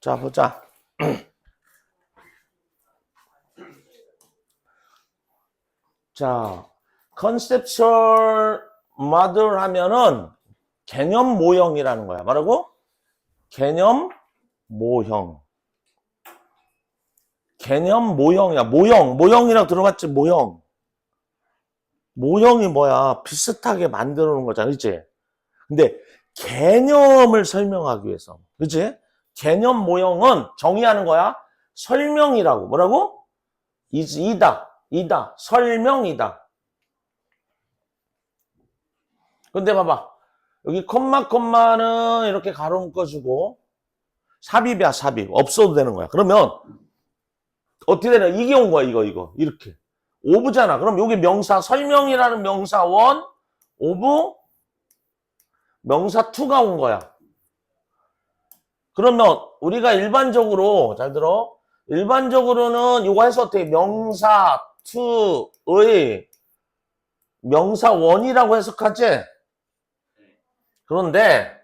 자, 보자. 자, 컨셉츄얼 모델 하면은 개념 모형이라는 거야. 뭐라고? 개념 모형. 개념 모형이야. 모형이라고 들어봤지? 모형. 모형이 뭐야? 비슷하게 만들어 놓은 거잖아. 그치? 근데 개념을 설명하기 위해서. 그치? 개념 모형은 정의하는 거야. 설명이라고. 뭐라고? 이다. 설명이다. 근데 봐봐. 여기 콤마는 이렇게 가로 묶어주고 삽입이야, 삽입. 없어도 되는 거야. 그러면 어떻게 되냐? 이게 온 거야, 이거. 이렇게. 오브잖아. 그럼 여기 명사, 설명이라는 명사 원, 오브, 명사 투가 온 거야. 그러면 우리가 일반적으로, 잘 들어. 일반적으로는 이거 해서 어떻게 명사 투의 명사 원이라고 해석하지? 그런데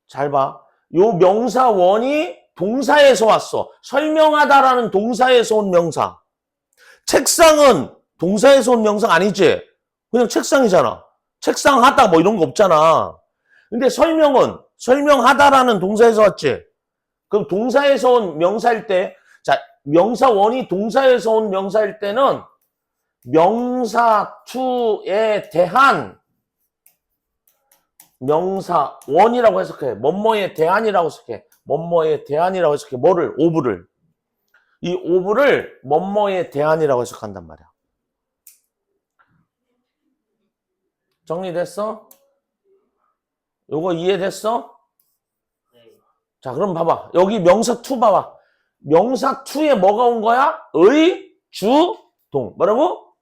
잘 봐. 요 명사 원이 동사에서 왔어. 설명하다라는 동사에서 온 명사. 책상은 동사에서 온 명사 아니지? 그냥 책상이잖아. 책상하다 뭐 이런 거 없잖아. 근데 설명은 설명하다라는 동사에서 왔지? 그럼 동사에서 온 명사일 때, 자, 명사 원이 동사에서 온 명사일 때는 명사 투에 대한 명사 원이라고 해석해. 뭐뭐에 대한이라고 해석해. 뭐뭐에 대한이라고 해석해. 뭐를? 오브를. 이 오브를 뭐뭐에 대한이라고 해석한단 말이야. 정리됐어? 요거 이해됐어? 네. 자, 그럼 봐봐. 여기 명사 투 봐봐. 명사 투에 뭐가 온 거야? 의, 주, 동. 뭐라고?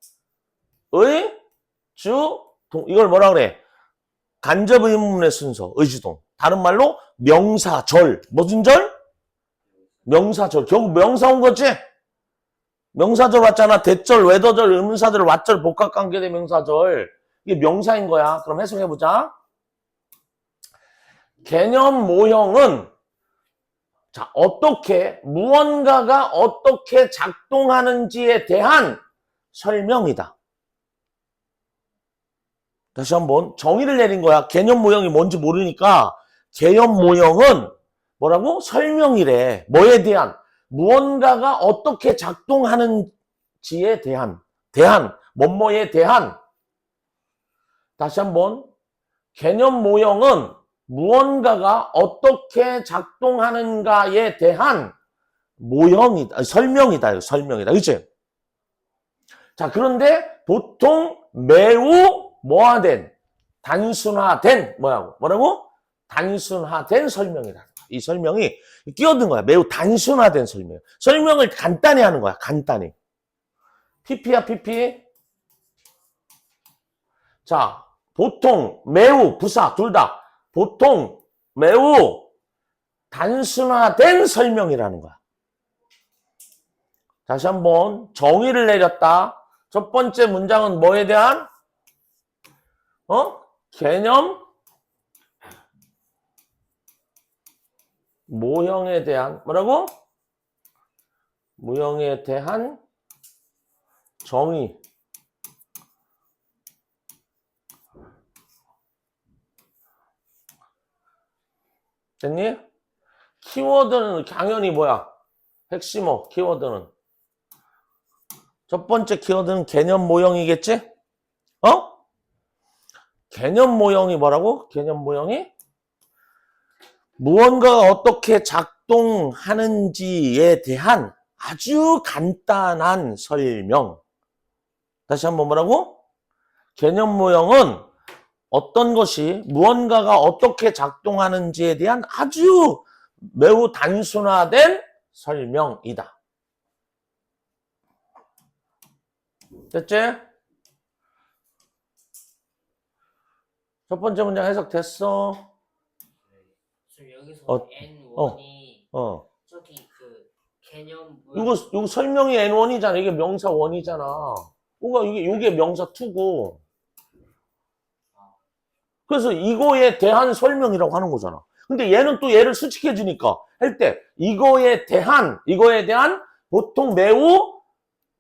의, 주, 동. 이걸 뭐라 그래? 간접 의문문의 순서, 의주동. 다른 말로 명사절. 무슨 절? 명사절. 결국 명사 온 거지? 명사절 왔잖아. 대절, 외도절, 의문사절, 왓절, 복합관계대 명사절. 이게 명사인 거야. 그럼 해석해보자. 개념 모형은 자, 어떻게, 무언가가 어떻게 작동하는지에 대한 설명이다. 다시 한번 정의를 내린 거야. 개념 모형이 뭔지 모르니까 개념 모형은 뭐라고? 설명이래. 뭐에 대한? 무언가가 어떻게 작동하는지에 대한. 뭐뭐에 대한. 다시 한번 개념 모형은 무언가가 어떻게 작동하는가에 대한 모형이다. 설명이다. 설명이다. 그치? 자, 그런데 보통 매우 뭐화된, 단순화된, 뭐라고? 단순화된 설명이라는 거야. 이 설명이 끼어든 거야. 매우 단순화된 설명. 설명을 간단히 하는 거야. 간단히. PP야, PP. 자, 보통, 매우, 부사, 둘 다. 보통, 매우 단순화된 설명이라는 거야. 다시 한번 정의를 내렸다. 첫 번째 문장은 뭐에 대한? 개념 모형에 대한 뭐라고? 모형에 대한 정의. 됐니? 키워드는 당연히 뭐야? 핵심어 키워드는 첫 번째 키워드는 개념 모형이겠지? 개념 모형이 뭐라고? 개념 모형이 무언가가 어떻게 작동하는지에 대한 아주 간단한 설명. 다시 한번 뭐라고? 개념 모형은 어떤 것이 무언가가 어떻게 작동하는지에 대한 아주 매우 단순화된 설명이다. 됐지? 첫 번째 문장 해석됐어? 지금 여기서 어, N1이 저기 그 개념 이거 설명이 N1이잖아. 이게 명사 1이잖아. 이게 명사 2고. 그래서 이거에 대한 설명이라고 하는 거잖아. 근데 얘는 또 얘를 수직해 주니까 할 때 이거에 대한 보통 매우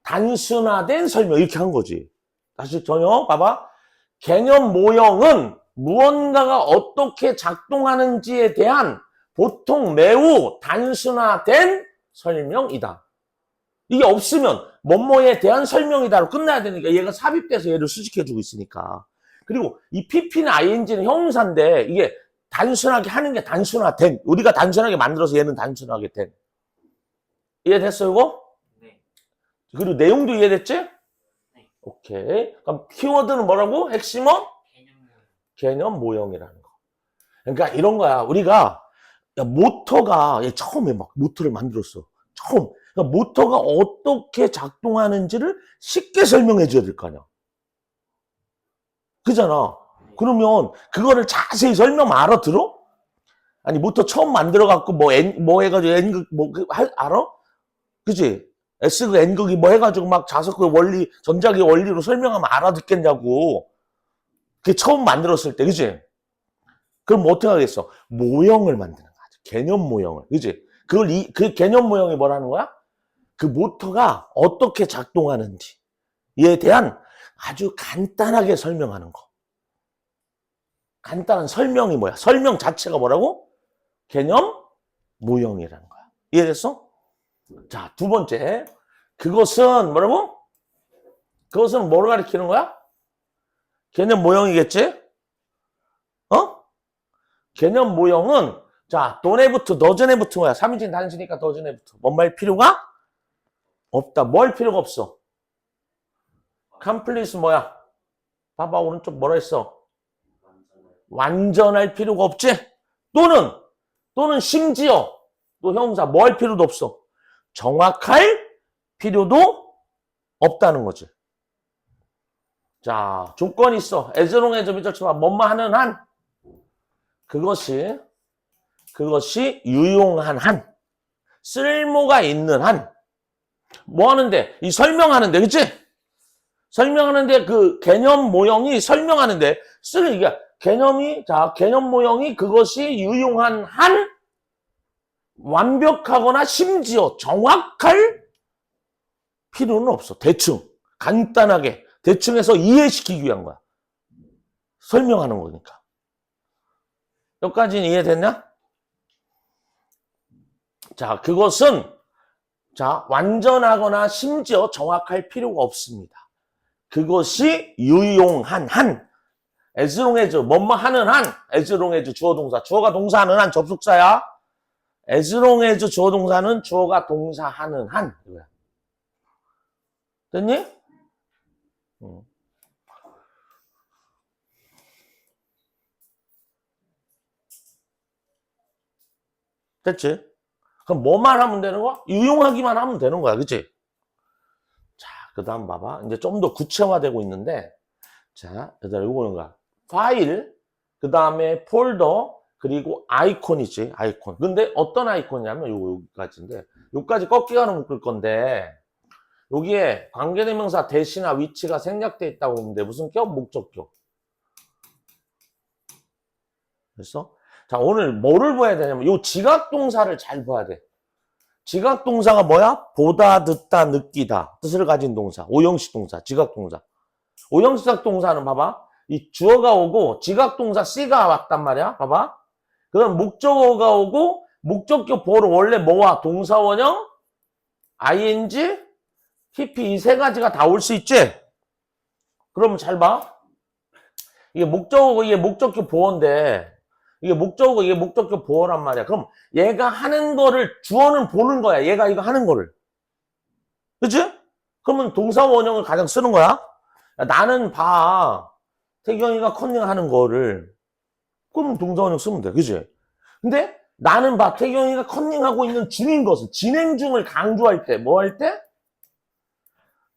단순화된 설명 이렇게 한 거지. 다시 전혀 봐봐. 개념 모형은 무언가가 어떻게 작동하는지에 대한 보통 매우 단순화된 설명이다. 이게 없으면 뭐뭐에 대한 설명이다로 끝나야 되니까 얘가 삽입돼서 얘를 수식해주고 있으니까. 그리고 이 PP는 ING는 형용사인데 이게 단순하게 하는 게 단순화된, 우리가 단순하게 만들어서 얘는 단순하게 된. 이해됐어 이거? 네. 그리고 내용도 이해됐지? 네. 오케이. 그럼 키워드는 뭐라고? 핵심은? 개념 모형이라는 거. 그러니까 이런 거야. 우리가 야, 모터가 처음에 막 모터를 만들었어. 처음. 그러니까 모터가 어떻게 작동하는지를 쉽게 설명해 줘야 될 거 아니야. 그잖아. 그러면 그거를 자세히 설명 알아들어? 아니 모터 처음 만들어 갖고 뭐 해가지고 N극 알아? 그지? S극 N극이 뭐 해가지고 막 자석의 원리 전자기의 원리로 설명하면 알아듣겠냐고. 그게 처음 만들었을 때, 그지? 그럼 뭐 어떻게 하겠어? 모형을 만드는 거지. 개념 모형을. 그지? 그 개념 모형이 뭐라는 거야? 그 모터가 어떻게 작동하는지에 대한 아주 간단하게 설명하는 거. 간단한 설명이 뭐야? 설명 자체가 뭐라고? 개념 모형이라는 거야. 이해됐어? 자, 두 번째. 그것은 뭐라고? 그것은 뭐를 가리키는 거야? 개념 모형이겠지? 어? 개념 모형은 자, don't have to, doesn't have to 뭐야? 3인칭 단수니까 doesn't have to. 뭔 말 필요가 없다. 뭐 할 필요가 없어? complete 뭐야? 봐봐, 오른쪽 뭐라 했어? 완전할 필요가 없지? 또는 심지어 또 형용사 뭐 할 필요도 없어. 정확할 필요도 없다는 거지. 자, 조건이 있어. as long as 미적치마 뭐뭐 하는 한 그것이 유용한 한 쓸모가 있는 한 뭐 하는데? 이 설명하는데, 그치? 설명하는데 그 개념 모형이 설명하는데 이게 개념 모형이 그것이 유용한 한 완벽하거나 심지어 정확할 필요는 없어. 대충, 간단하게, 대충 해서 이해시키기 위한 거야. 설명하는 거니까. 여기까지는 이해됐냐? 자, 그것은 완전하거나 심지어 정확할 필요가 없습니다. 그것이 유용한 한 as long as 뭐뭐 하는 한 as long as 주어 동사 주어가 동사하는 한 접속사야. as long as 주어 동사는 주어가 동사하는 한 이거야. 됐니? 됐지? 그럼 뭐만 하면 되는 거야? 유용하기만 하면 되는 거야. 그치? 자, 그 다음 봐봐. 이제 좀 더 구체화되고 있는데, 자, 그다음에 이거는 거야. 파일, 그 다음에 폴더, 그리고 아이콘이지, 아이콘. 근데 어떤 아이콘이냐면 여기까지인데, 여기까지 꺾기가는 묶을 건데, 여기에 관계대명사 대시나 위치가 생략돼 있다고 보는데, 무슨 격? 목적격. 됐어? 자, 오늘 뭐를 봐야 되냐면, 요 지각동사를 잘 봐야 돼. 지각동사가 뭐야? 보다, 듣다, 느끼다. 뜻을 가진 동사. 오형식 동사, 지각동사. 오형식 동사는 봐봐. 이 주어가 오고, 지각동사 C가 왔단 말이야. 봐봐. 그럼 목적어가 오고, 목적격 보호를 원래 뭐와? 동사원형, ing, pp 이 세 가지가 다 올 수 있지? 그러면 잘 봐. 이게 목적어고, 이게 목적격 보호인데, 이게 목적격 보호란 말이야. 그럼 얘가 하는 거를 주어는 보는 거야. 얘가 이거 하는 거를. 그치? 그러면 동사 원형을 가장 쓰는 거야. 야, 나는 봐. 태경이가 컨닝하는 거를. 그럼 동사 원형 쓰면 돼. 그치? 근데 나는 봐. 태경이가 컨닝하고 있는 중인 것을 진행 중을 강조할 때 뭐 할 때?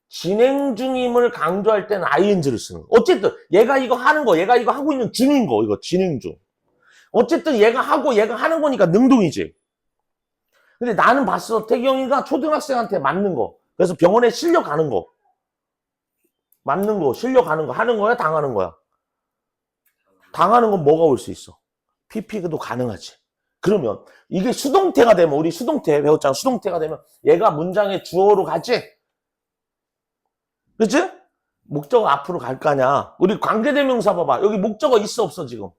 진행 중임을 강조할 때는 ing를 쓰는 거. 어쨌든 얘가 이거 하는 거, 얘가 이거 하고 있는 중인 거. 이거 진행 중. 어쨌든 얘가 하고 얘가 하는 거니까 능동이지. 근데 나는 봤어. 태경이가 초등학생한테 맞는 거. 그래서 병원에 실려가는 거. 맞는 거, 실려가는 거. 하는 거야? 당하는 거야? 당하는 건 뭐가 올 수 있어? PP도 가능하지. 그러면 이게 수동태가 되면 우리 수동태 배웠잖아. 수동태가 되면 얘가 문장의 주어로 가지? 그치? 목적어 앞으로 갈 거 아니야. 우리 관계대명사 봐봐. 여기 목적어 있어 없어 지금?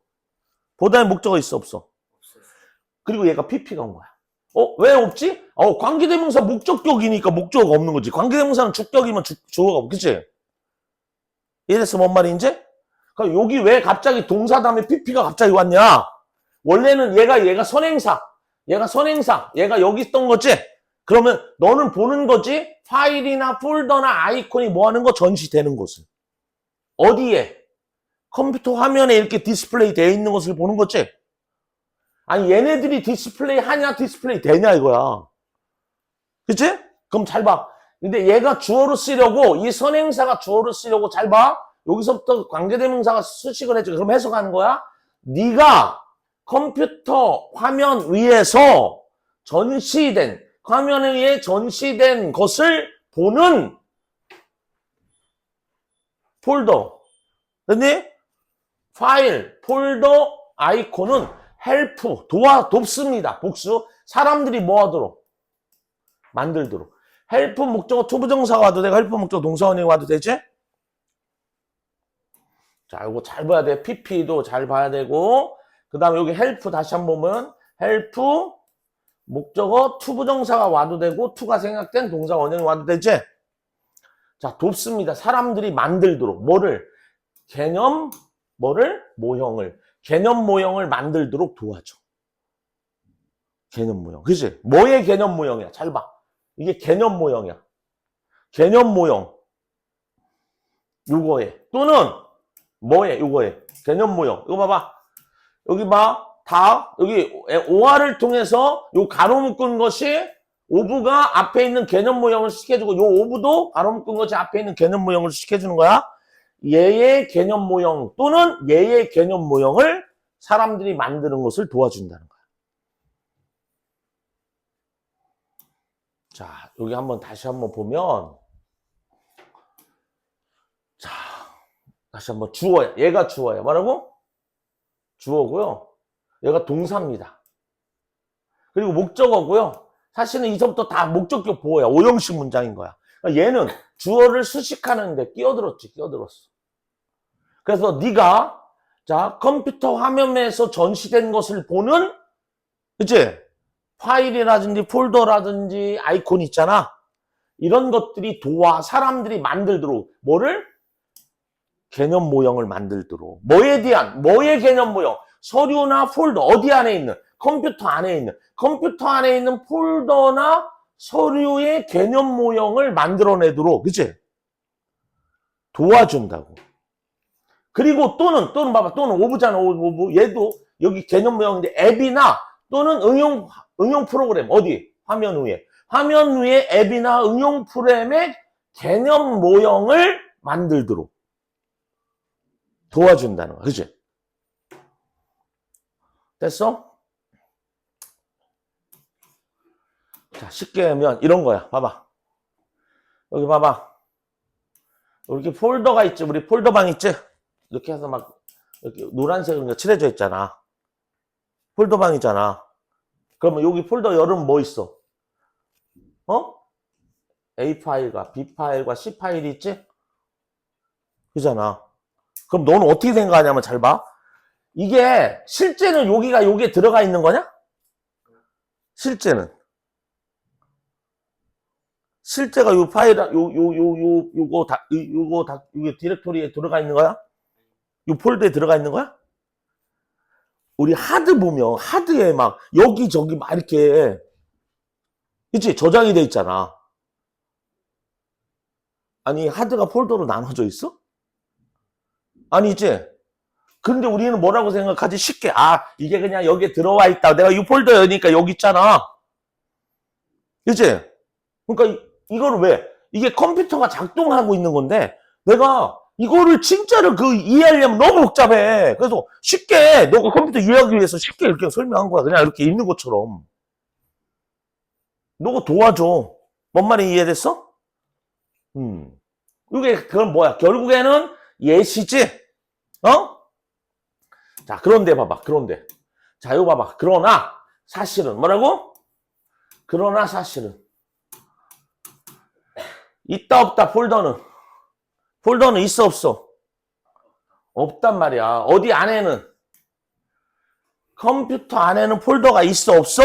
보다의 목적어 있어 없어? 없어요. 그리고 얘가 PP가 온 거야. 왜 없지? 관계대명사 목적격이니까 목적어가 없는 거지. 관계대명사는 주격이면 주어가 없, 그치? 이래서 뭔 말인지? 그럼 여기 왜 갑자기 동사 다음에 PP가 갑자기 왔냐? 원래는 얘가 선행사, 얘가 여기 있던 거지? 그러면 너는 보는 거지? 파일이나 폴더나 아이콘이 뭐 하는 거? 전시되는 것을. 어디에? 컴퓨터 화면에 이렇게 디스플레이 되어 있는 것을 보는 거지? 아니, 얘네들이 디스플레이 하냐, 디스플레이 되냐, 이거야. 그치? 그럼 잘 봐. 근데 얘가 주어로 쓰려고, 이 선행사가 주어로 쓰려고 잘 봐. 여기서부터 관계대명사가 수식을 해줘. 그럼 해석하는 거야? 네가 컴퓨터 화면 위에서 화면 위에 전시된 것을 보는 폴더. 됐니? 파일, 폴더, 아이콘은 헬프, 돕습니다. 복수. 사람들이 뭐 하도록? 만들도록. 헬프 목적어 투부정사가 와도 되고, 헬프 목적어 동사원이 와도 되지? 자, 이거 잘 봐야 돼. PP도 잘 봐야 되고, 그 다음에 여기 헬프 다시 한번 보면, 헬프, 목적어, 투부정사가 와도 되고, 투가 생략된 동사 원형이 와도 되지? 자, 돕습니다. 사람들이 만들도록. 모형을. 개념 모형을 만들도록 도와줘. 개념 모형. 그치? 뭐의 개념 모형이야? 잘 봐. 이게 개념 모형이야. 개념 모형. 요거에. 또는, 요거에. 개념 모형. 이거 봐봐. 여기 봐. 여기 OR을 통해서 요 가로 묶은 것이 오브가 앞에 있는 개념 모형을 시켜주고 요 오브도 가로 묶은 것이 앞에 있는 개념 모형을 시켜주는 거야. 얘의 개념 모형 또는 얘의 개념 모형을 사람들이 만드는 것을 도와준다는 거야. 자, 여기 다시 한번 보면, 자, 다시 한번 주어야. 얘가 주어야. 뭐라고? 주어고요. 얘가 동사입니다. 그리고 목적어고요. 사실은 이서부터 다 목적격 보호야. 오형식 문장인 거야. 그러니까 얘는 주어를 수식하는데 끼어들었어. 그래서 네가 컴퓨터 화면에서 전시된 것을 보는, 그치? 파일이라든지 폴더라든지 아이콘 있잖아. 이런 것들이 사람들이 만들도록 뭐를? 개념 모형을 만들도록. 뭐의 개념 모형? 서류나 폴더, 어디 안에 있는? 컴퓨터 안에 있는 폴더나 서류의 개념 모형을 만들어내도록, 그치? 도와준다고. 그리고 또는 봐봐. 또는 오브잖아, 오브. 얘도 여기 개념 모형인데 앱이나 또는 응용 프로그램. 어디? 화면 위에 앱이나 응용 프로그램의 개념 모형을 만들도록 도와준다는 거야. 그치? 됐어? 자, 쉽게 하면 이런 거야. 봐봐. 여기 봐봐. 이렇게 폴더가 있지. 우리 폴더방 있지? 이렇게 해서 이렇게 노란색으로 칠해져 있잖아. 폴더방이잖아. 그러면 여기 폴더 열으면 뭐 있어? A 파일과 B 파일과 C 파일이 있지? 그잖아. 그럼 너는 어떻게 생각하냐면 잘 봐. 이게 실제는 여기에 들어가 있는 거냐? 실제가 요 파일, 이게 디렉토리에 들어가 있는 거야? 요 폴더에 들어가 있는 거야? 우리 하드 보면, 하드에 여기저기 이렇게, 그치? 저장이 돼 있잖아. 아니, 하드가 폴더로 나눠져 있어? 아니지? 근데 우리는 뭐라고 생각하지? 쉽게. 이게 그냥 여기에 들어와 있다. 내가 이 폴더 여니까 여기 있잖아. 그치? 그러니까 이거를 왜? 이게 컴퓨터가 작동하고 있는 건데, 내가 이거를 진짜로 이해하려면 너무 복잡해. 그래서 쉽게, 너가 컴퓨터 이해하기 위해서 쉽게 이렇게 설명한 거야. 그냥 이렇게 있는 것처럼. 너가 도와줘. 뭔 말이 이해됐어? 그건 뭐야? 결국에는 예시지? 자, 그런데 봐봐. 자, 이거 봐봐. 그러나, 사실은 뭐라고? 그러나 사실은 있다 없다 폴더는 있어 없어? 없단 말이야. 어디 안에는 컴퓨터 안에는 폴더가 있어 없어?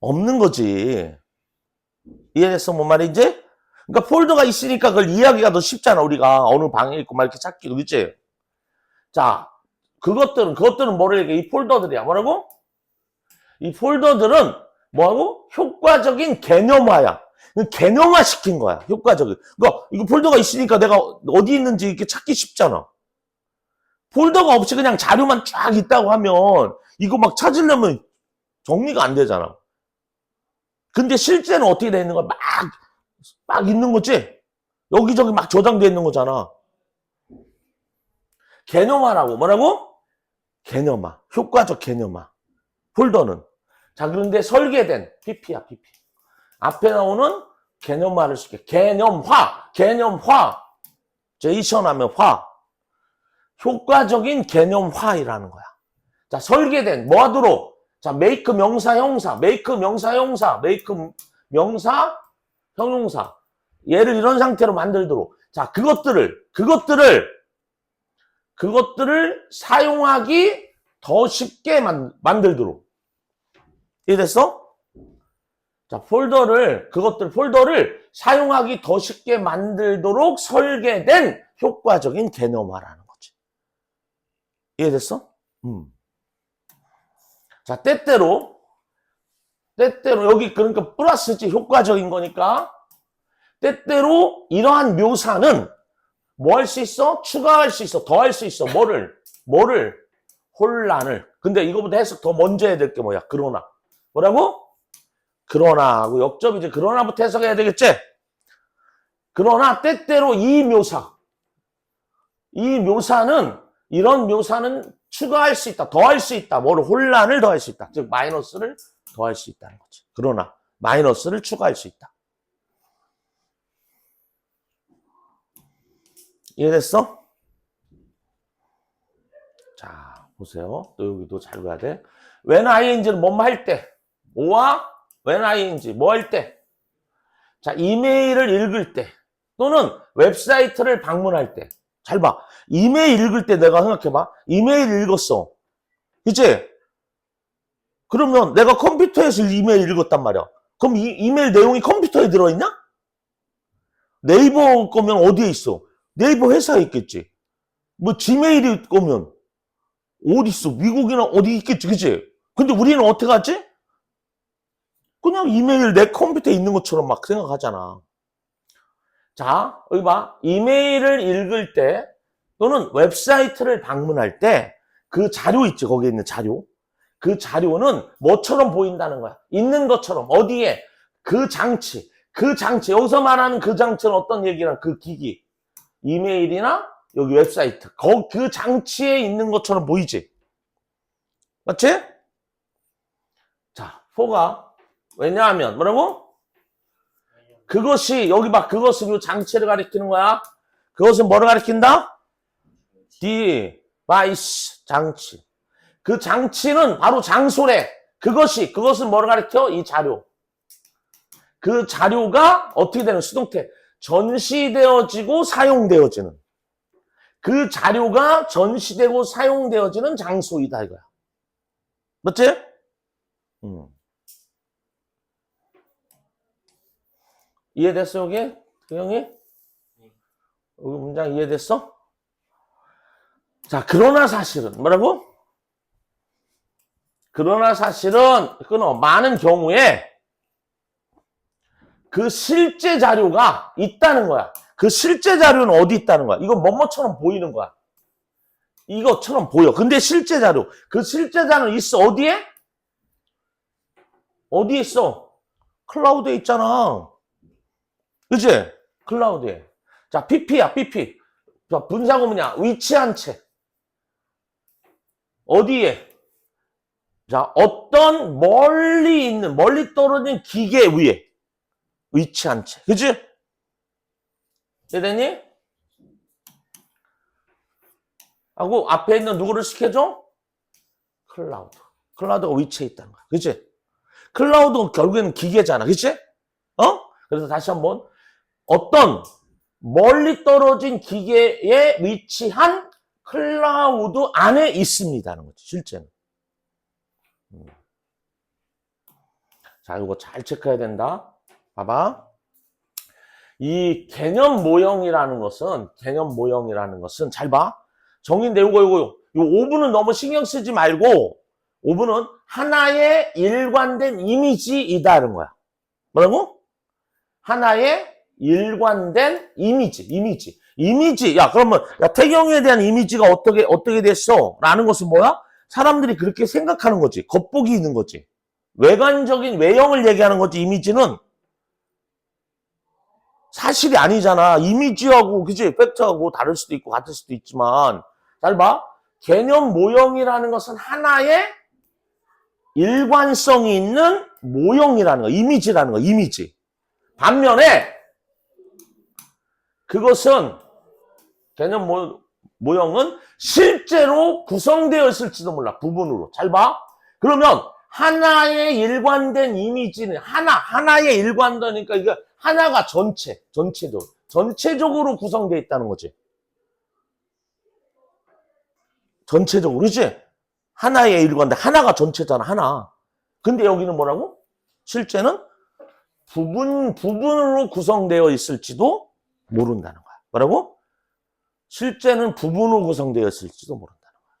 없는 거지. 이해됐어? 뭔 말인지? 그러니까 폴더가 있으니까 그걸 이해하기가 더 쉽잖아. 우리가 어느 방에 있고 막 이렇게 찾기도, 그치? 자, 그것들은 뭐를 얘기해? 이 폴더들이야. 뭐라고? 이 폴더들은 뭐하고? 효과적인 개념화야. 개념화 시킨 거야. 효과적인. 그러니까 이거 폴더가 있으니까 내가 어디 있는지 이렇게 찾기 쉽잖아. 폴더가 없이 그냥 자료만 쫙 있다고 하면 이거 막 찾으려면 정리가 안 되잖아. 근데 실제는 어떻게 돼 있는 거야? 막 있는 거지? 여기저기 막 저장돼 있는 거잖아. 개념화라고. 뭐라고? 개념화. 효과적 개념화. 폴더는. 자, 그런데 설계된 PP야, PP. 앞에 나오는 개념화를 쓸게. 개념화. 제이션 하면 화. 효과적인 개념화이라는 거야. 자, 설계된, 뭐 하도록? 자, make 명사, 형용사. 얘를 이런 상태로 만들도록. 자, 그것들을 사용하기 더 쉽게 만들도록. 이해됐어? 자, 폴더를 사용하기 더 쉽게 만들도록 설계된 효과적인 개념화라는 거지. 이해됐어? 자, 때때로 여기 그러니까 플러스지 효과적인 거니까 때때로 이러한 묘사는 뭐 할 수 있어? 추가할 수 있어. 더 할 수 있어. 뭐를? 혼란을. 근데 이거보다 해석 더 먼저 해야 될 게 뭐야? 그러나. 뭐라고? 그러나하고 역접이지. 그러나부터 해석해야 되겠지? 그러나 때때로 이런 묘사는 추가할 수 있다. 더 할 수 있다. 뭐를? 혼란을 더할 수 있다. 즉 마이너스를 더할 수 있다는 거지. 그러나 마이너스를 추가할 수 있다. 이해됐어? 자, 보세요. 또 여기도 잘 봐야 돼. when ing는 뭐뭐 할 때. 오와 when ing 뭐 할 때. 자, 이메일을 읽을 때 또는 웹사이트를 방문할 때. 잘 봐. 이메일 읽을 때 내가 생각해봐. 이메일 읽었어. 그치? 그러면 내가 컴퓨터에서 이메일 읽었단 말이야. 그럼 이 이메일 내용이 컴퓨터에 들어있냐? 네이버 거면 어디에 있어? 네이버 회사에 있겠지. 뭐 지메일이 거면 어디 있어? 미국이나 어디 있겠지, 그치? 근데 우리는 어떻게 하지? 그냥 이메일 내 컴퓨터에 있는 것처럼 막 생각하잖아. 자, 여기 봐. 이메일을 읽을 때 또는 웹사이트를 방문할 때 그 자료 있지, 거기에 있는 자료. 그 자료는 뭐처럼 보인다는 거야. 있는 것처럼. 어디에? 그 장치. 여기서 말하는 그 장치는 어떤 얘기랑 그 기기. 이메일이나 여기 웹사이트. 그 장치에 있는 것처럼 보이지? 맞지? 자, 4가 왜냐하면 뭐라고? 그것이 여기 봐. 그것은 이 장치를 가리키는 거야. 그것은 뭐를 가리킨다? 디바이스 장치. 그 장치는 바로 장소래. 그것은 뭐를 가리켜? 이 자료. 그 자료가 어떻게 되는 수동태? 전시되어지고 사용되어지는. 그 자료가 전시되고 사용되어지는 장소이다 이거야. 맞지? 이해됐어 여기? 그 형이? 여기 문장 이해됐어? 자, 그러나 사실은 뭐라고? 그러나 사실은 많은 경우에 그 실제 자료가 있다는 거야. 그 실제 자료는 어디 있다는 거야? 이거 뭐뭐처럼 보이는 거야. 이것처럼 보여. 근데 실제 자료. 그 실제 자료는 있어. 어디에? 어디에 있어? 클라우드에 있잖아. 그치? 클라우드에. 자, PP야, PP. 자, 분사구 뭐냐? 위치한 채. 어디에? 자, 어떤 멀리 떨어진 기계 위에. 위치한 채. 그치? 이해되니? 하고 앞에 있는 누구를 시켜줘? 클라우드. 클라우드가 위치해 있다는 거야. 그치? 클라우드가 결국에는 기계잖아. 그치? 그래서 다시 한번 어떤 멀리 떨어진 기계에 위치한 클라우드 안에 있습니다는 거지, 실제는. 자, 이거 잘 체크해야 된다. 봐봐. 이 개념 모형이라는 것은 잘 봐. 정의인데 요거 5분은 너무 신경 쓰지 말고 5분은 하나의 일관된 이미지이다는 거야. 뭐라고? 하나의 일관된 이미지. 야, 그러면 태경에 대한 이미지가 어떻게 됐어? 라는 것은 뭐야? 사람들이 그렇게 생각하는 거지. 겉보기 있는 거지. 외관적인 외형을 얘기하는 거지. 이미지는 사실이 아니잖아. 이미지하고, 그치? 팩트하고 다를 수도 있고 같을 수도 있지만, 잘 봐. 개념 모형이라는 것은 하나의 일관성이 있는 모형이라는 거, 이미지라는 거, 이미지. 반면에, 그것은, 개념 모형은 실제로 구성되어 있을지도 몰라. 부분으로. 잘 봐. 그러면, 하나의 일관된 이미지는, 하나의 일관되니까, 이게 하나가 전체적으로 구성되어 있다는 거지. 전체적으로, 그렇지? 하나의 일관된, 하나가 전체잖아, 하나. 근데 여기는 뭐라고? 실제는 부분으로 구성되어 있을지도 모른다는 거야. 뭐라고? 실제는 부분으로 구성되어 있을지도 모른다는 거야.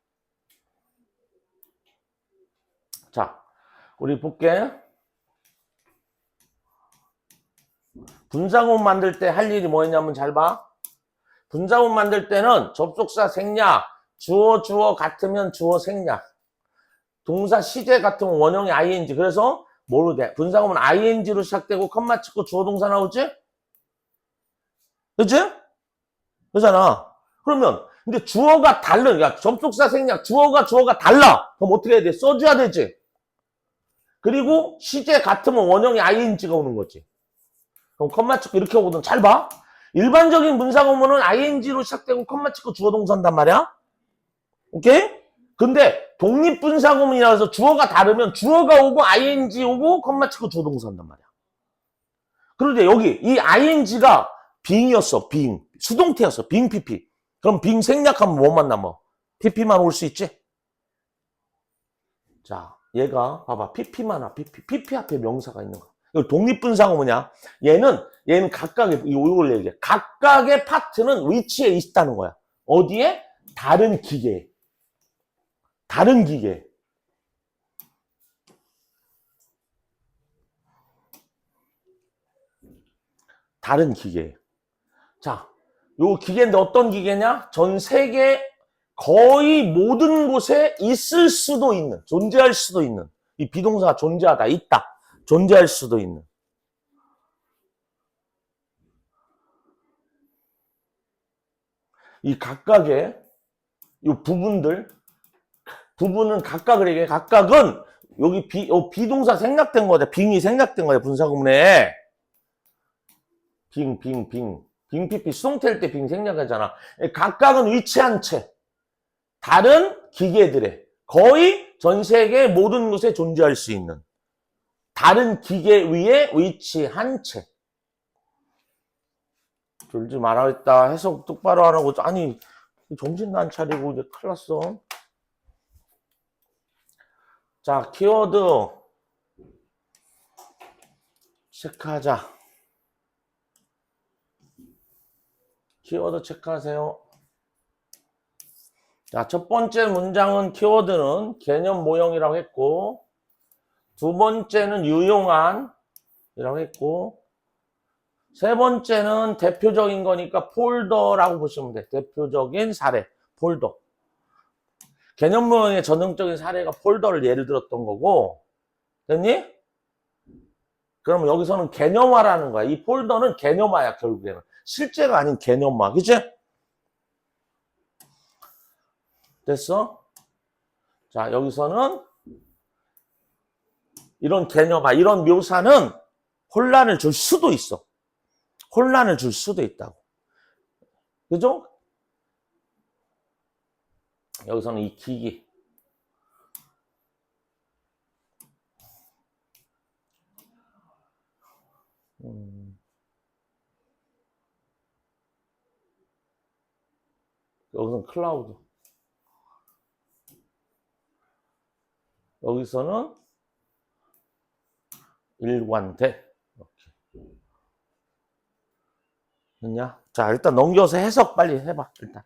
자, 우리 볼게. 분사구문 만들 때 할 일이 뭐였냐면 잘 봐. 분사구문 만들 때는 접속사 생략, 주어 같으면 주어 생략, 동사 시제 같으면 원형이 ing. 그래서 뭐로 돼? 분사구문 ing로 시작되고 컴마 찍고 주어 동사 나오지? 그치? 그러잖아. 그러면 근데 주어가 야, 접속사 생략, 주어가 달라. 그럼 어떻게 해야 돼? 써줘야 되지. 그리고 시제 같으면 원형이 ing가 오는 거지. 그럼 컴마 찍고 이렇게 오거든. 잘 봐. 일반적인 분사구문은 ing로 시작되고 컴마 찍고 주어 동사한단 말이야. 오케이? 근데 독립분사구문이라 해서 주어가 다르면 주어가 오고 ing 오고 컴마 치고 주어 동사한단 말이야. 그런데 여기 이 ing가 빙이었어. 빙. 수동태였어. 빙 pp. 그럼 빙 생략하면 뭐만 남아? pp만 올 수 있지? 자, 얘가 봐봐. pp만 와. pp 앞에 명사가 있는 거야. 독립분사구문이야. 얘는 각각의 이걸 얘기해. 각각의 파트는 위치에 있다는 거야. 어디에? 다른 기계에. 다른 기계. 다른 기계. 자, 요 기계인데 어떤 기계냐? 전 세계 거의 모든 곳에 있을 수도 있는, 존재할 수도 있는. 이 비동사가 존재하다, 있다. 존재할 수도 있는. 이 각각의 이 부분은 각각을 얘기해. 각각은 여기 비동사 생략된 거다. 빙이 생략된 거야. 분사구문에. 빙 pp 수동태일 때 빙 생략하잖아. 각각은 위치한 채 다른 기계들의 거의 전 세계 모든 곳에 존재할 수 있는 다른 기계 위에 위치한 채. 졸지 말아야겠다. 해석 똑바로 하라고. 아니 정신도 안 차리고 이제 큰일 났어. 자, 키워드 체크하자. 키워드 체크하세요. 자, 첫 번째 문장은 키워드는 개념 모형이라고 했고, 두 번째는 유용한 이라고 했고, 세 번째는 대표적인 거니까 폴더라고 보시면 돼. 대표적인 사례, 폴더. 개념 모형의 전형적인 사례가 폴더를 예를 들었던 거고, 됐니? 그럼 여기서는 개념화라는 거야. 이 폴더는 개념화야, 결국에는. 실제가 아닌 개념화, 그치? 됐어? 자, 여기서는 이런 개념화, 이런 묘사는 혼란을 줄 수도 있어. 혼란을 줄 수도 있다고. 그죠? 여기서는 이 기기. 여기서는 클라우드. 여기서는 일관돼. 이렇게. 됐냐? 자, 일단 넘겨서 해석 빨리 해봐, 일단.